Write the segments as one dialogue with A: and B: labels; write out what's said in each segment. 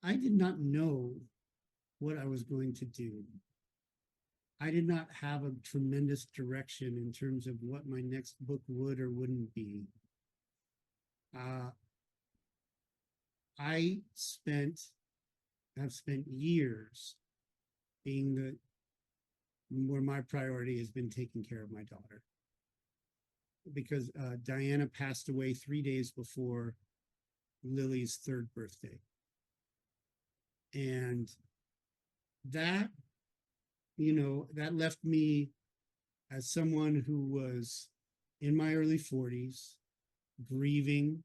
A: I did not know what I was going to do. I did not have a tremendous direction in terms of what my next book would or wouldn't be. Uh, I have spent years being where my priority has been taking care of my daughter, because Diana passed away 3 days before Lily's third birthday. And that, that left me as someone who was in my early 40s, grieving,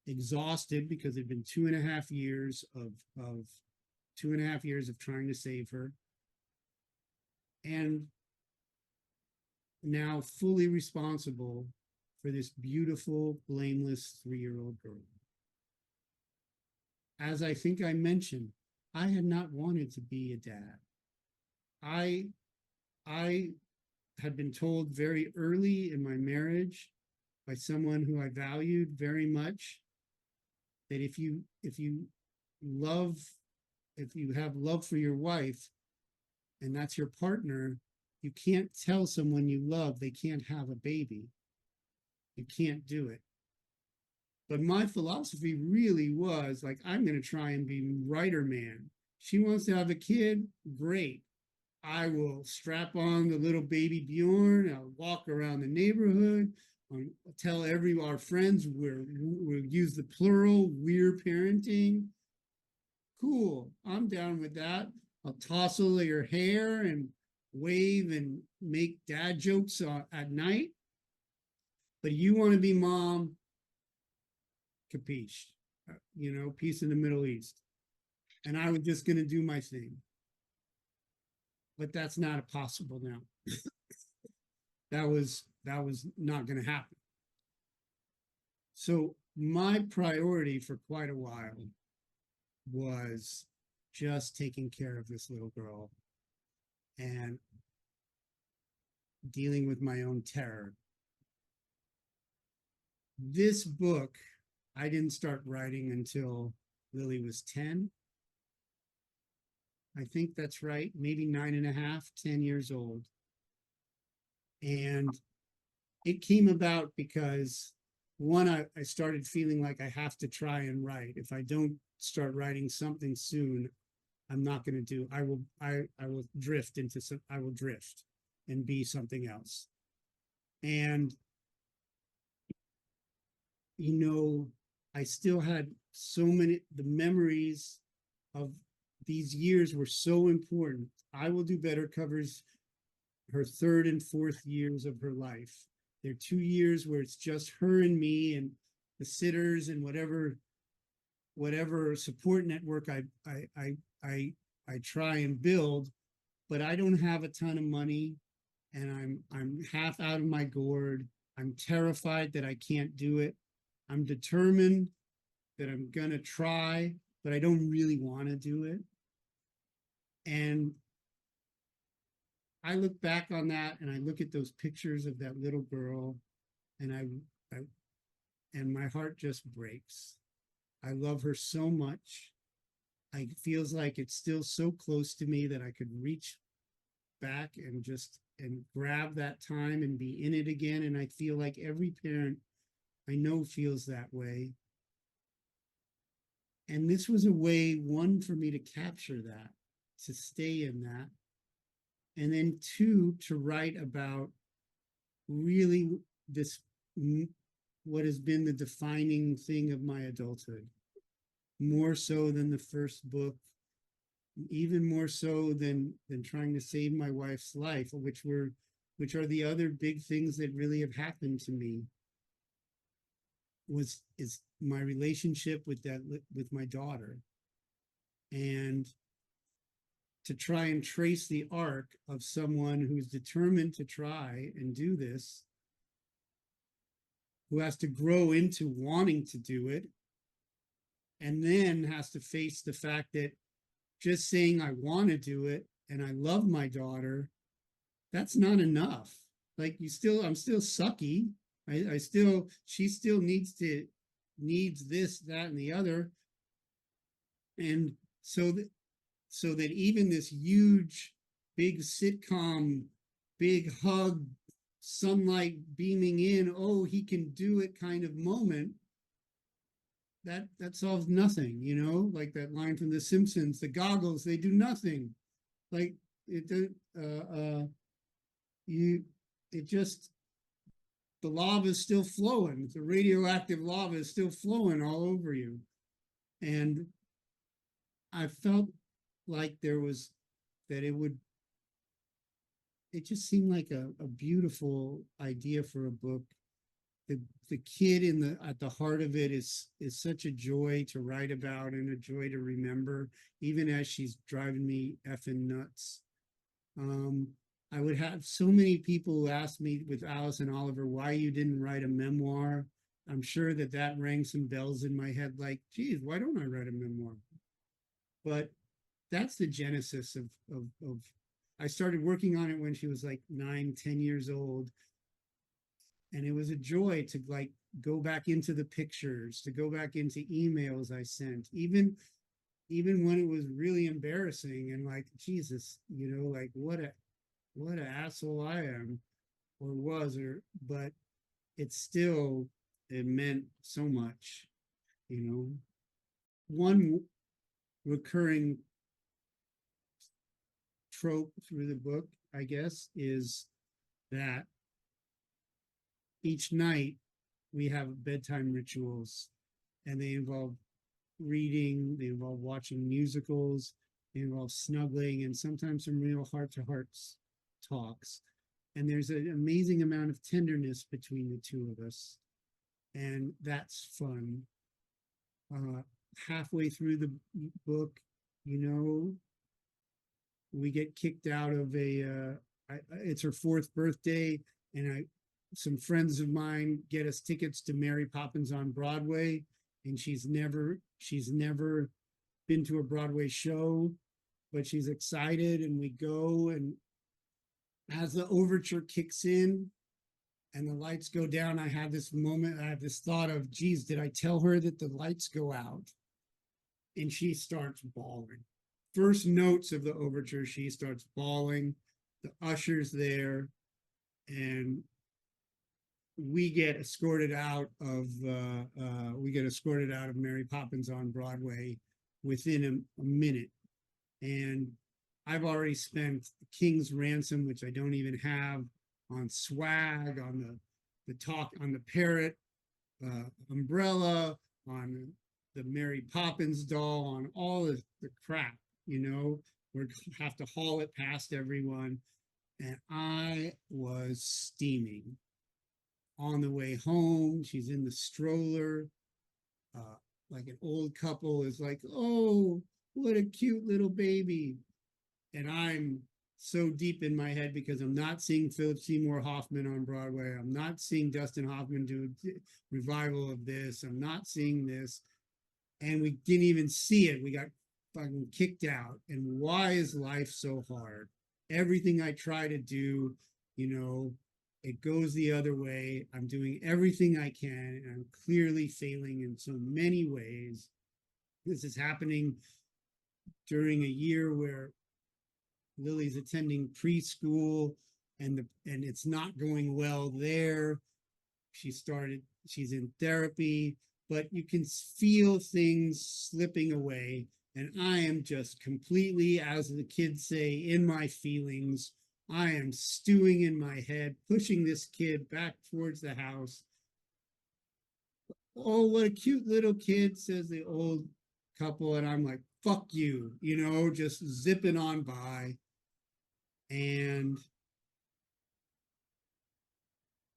A: exhausted, because it'd been 2.5 years of 2.5 years of trying to save her, and now fully responsible for this beautiful, blameless 3-year-old girl. As I think I mentioned, I had not wanted to be a dad. I had been told very early in my marriage by someone who I valued very much that if you have love for your wife and that's your partner, you can't tell someone you love they can't have a baby. You can't do it. But my philosophy really was like, I'm going to try and be writer man. She wants to have a kid, great. I will strap on the little baby Bjorn. I'll walk around the neighborhood. I'll tell our friends we'll use the plural, we're parenting. Cool, I'm down with that. I'll tousle your hair and wave and make dad jokes at night. But you want to be mom, capiche, peace in the Middle East. And I was just going to do my thing. But that's not possible now. that was not going to happen. So my priority for quite a while was just taking care of this little girl and dealing with my own terror. This book, I didn't start writing until Lily was 10. I think that's right, maybe 9.5, 10 years old. And it came about because, one, I started feeling like I have to try and write. If I don't start writing something soon, I'm not going to do. I will drift and be something else. And I still had so many, the memories of these years were so important. I Will Do Better covers her third and fourth years of her life. They're 2 years where it's just her and me and the sitters and whatever support network I try and build, but I don't have a ton of money and I'm half out of my gourd. I'm terrified that I can't do it. I'm determined that I'm gonna try, but I don't really want to do it. And I look back on that and I look at those pictures of that little girl and and my heart just breaks. I love her so much. It feels like it's still so close to me that I could reach back and grab that time and be in it again. And I feel like every parent I know feels that way. And this was a way, one, for me to capture that, to stay in that. And then two, to write about really what has been the defining thing of my adulthood, more so than the first book, even more so than trying to save my wife's life, which are the other big things that really have happened to me, is my relationship with my daughter. And to try and trace the arc of someone who's determined to try and do this, who has to grow into wanting to do it, and then has to face the fact that just saying I want to do it and I love my daughter, that's not enough. Like I'm still sucky. She still needs this, that, and the other. And so that so that even this huge, big sitcom, big hug, sunlight beaming in, oh, he can do it kind of moment, that solves nothing, like that line from The Simpsons, the goggles, they do nothing. Like it you it just the lava is still flowing. The radioactive lava is still flowing all over you. And I felt like there was that it just seemed like a beautiful idea for a book. The kid at the heart of it is such a joy to write about and a joy to remember, even as she's driving me effing nuts. Um, I would have so many people who asked me with Alice and Oliver why you didn't write a memoir. I'm sure that rang some bells in my head, like, geez, why don't I write a memoir? But that's the genesis of I started working on it when she was like 9, 10 years old. And it was a joy to like go back into the pictures, to go back into emails I sent, even when it was really embarrassing and like, Jesus, like what a asshole I am or was, but it meant so much, you know. One recurring trope through the book, I guess, is that each night we have bedtime rituals, and they involve reading, they involve watching musicals, they involve snuggling, and sometimes some real heart to heart talks. And there's an amazing amount of tenderness between the two of us, and that's fun. Uh, Halfway through the book, we get kicked out of it's her 4th birthday, and some friends of mine get us tickets to Mary Poppins on Broadway, and she's never been to a Broadway show, but she's excited, and we go, and as the overture kicks in and the lights go down, I have this thought of, geez, did I tell her that the lights go out? And she starts bawling. First notes of the overture, she starts bawling. The usher's there, and we get escorted out of Mary Poppins on Broadway within a minute. And I've already spent the King's Ransom, which I don't even have, on swag, on the parrot umbrella, on the Mary Poppins doll, on all the crap, we have to haul it past everyone. And I was steaming. On the way home, she's in the stroller, like an old couple is like, oh, what a cute little baby. And I'm so deep in my head because I'm not seeing Philip Seymour Hoffman on Broadway. I'm not seeing Dustin Hoffman do a revival of this. I'm not seeing this. And we didn't even see it. We got fucking kicked out. And why is life so hard? Everything I try to do, it goes the other way. I'm doing everything I can, and I'm clearly failing in so many ways. This is happening during a year where Lily's attending preschool, and it's not going well there. She's in therapy, but you can feel things slipping away. And I am just completely, as the kids say, in my feelings. I am stewing in my head, pushing this kid back towards the house. Oh, what a cute little kid, says the old couple. And I'm like, fuck you, just zipping on by. And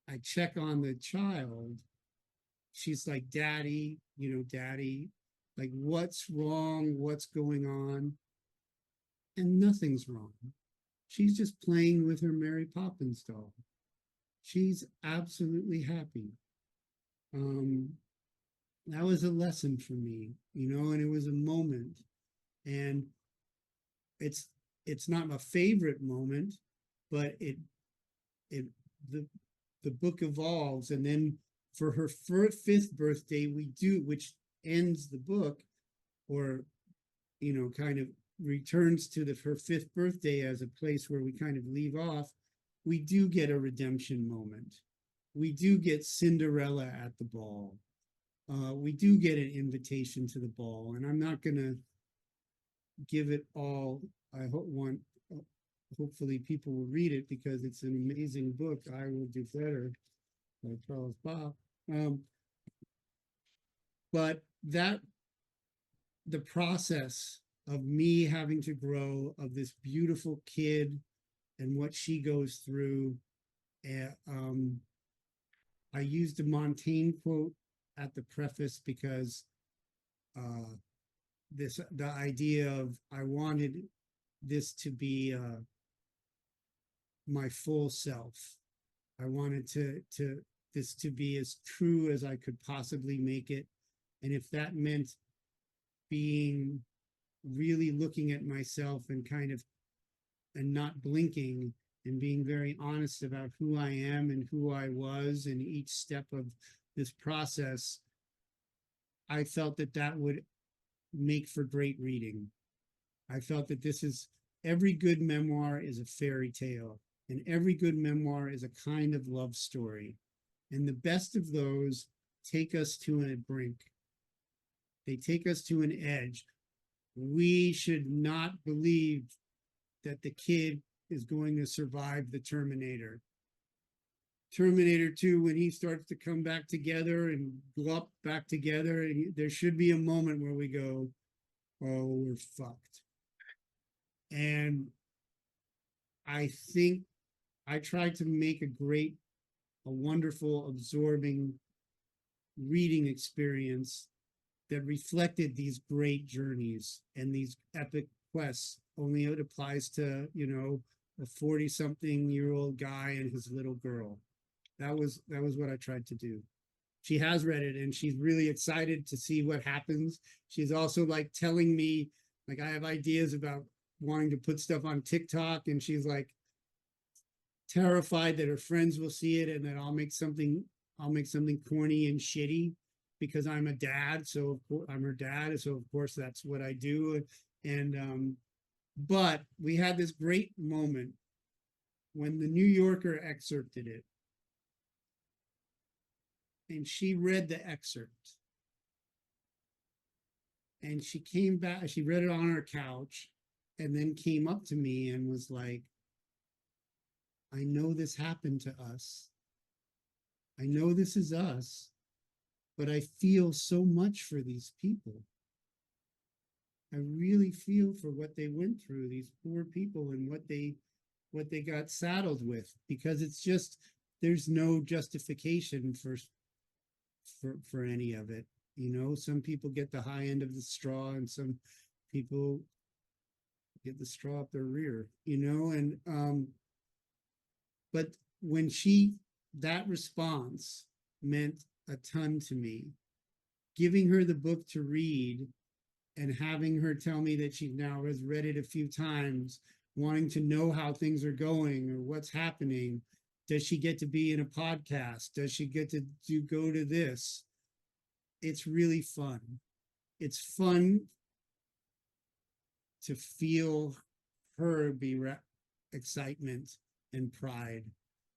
A: I check on the child. She's like, daddy, daddy, like, what's wrong? What's going on? And nothing's wrong. She's just playing with her Mary Poppins doll. She's absolutely happy. That was a lesson for me, and it was a moment. And it's not my favorite moment, but the book evolves. And then for her 5th birthday, which ends the book, or kind of returns to her fifth birthday as a place where we kind of leave off, we do get a redemption moment. We do get Cinderella at the ball. We do get an invitation to the ball, and I'm not going to give it all. I hopefully people will read it because it's an amazing book. I Will Do Better by Charles Bock. But the process of me having to grow, of this beautiful kid and what she goes through. I used a Montaigne quote at the preface because the idea of I wanted this to be my full self. I wanted this to be as true as I could possibly make it. And if that meant being really looking at myself and not blinking and being very honest about who I am and who I was in each step of this process, I felt that would make for great reading. I felt that every good memoir is a fairy tale, and every good memoir is a kind of love story. And the best of those take us to a brink. They take us to an edge. We should not believe that the kid is going to survive the Terminator. Terminator 2, when he starts to come back together and glop back together, there should be a moment where we go, oh, we're fucked. And I think I tried to make a wonderful, absorbing reading experience that reflected these great journeys and these epic quests. Only it applies to, a 40-something-year-old guy and his little girl. That was what I tried to do. She has read it and she's really excited to see what happens. She's also like telling me, like, I have ideas about wanting to put stuff on TikTok, and she's like terrified that her friends will see it and that I'll make something corny and shitty because I'm a dad. So I'm her dad. So of course that's what I do. And but we had this great moment when the New Yorker excerpted it. And she read the excerpt. And she came back, she read it on her couch and then came up to me and was like, I know this happened to us. I know this is us, but I feel so much for these people. I really feel for what they went through, these poor people, and what they got saddled with, because it's just, there's no justification for any of it. Some people get the high end of the straw and some people get the straw up their rear, and but when that response meant a ton to me. Giving her the book to read and having her tell me that she now has read it a few times, wanting to know how things are going or what's happening. Does she get to be in a podcast? Does she get to go to this? It's really fun. It's fun to feel her excitement and pride.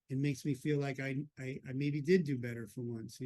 A: It makes me feel like I maybe did do better for once,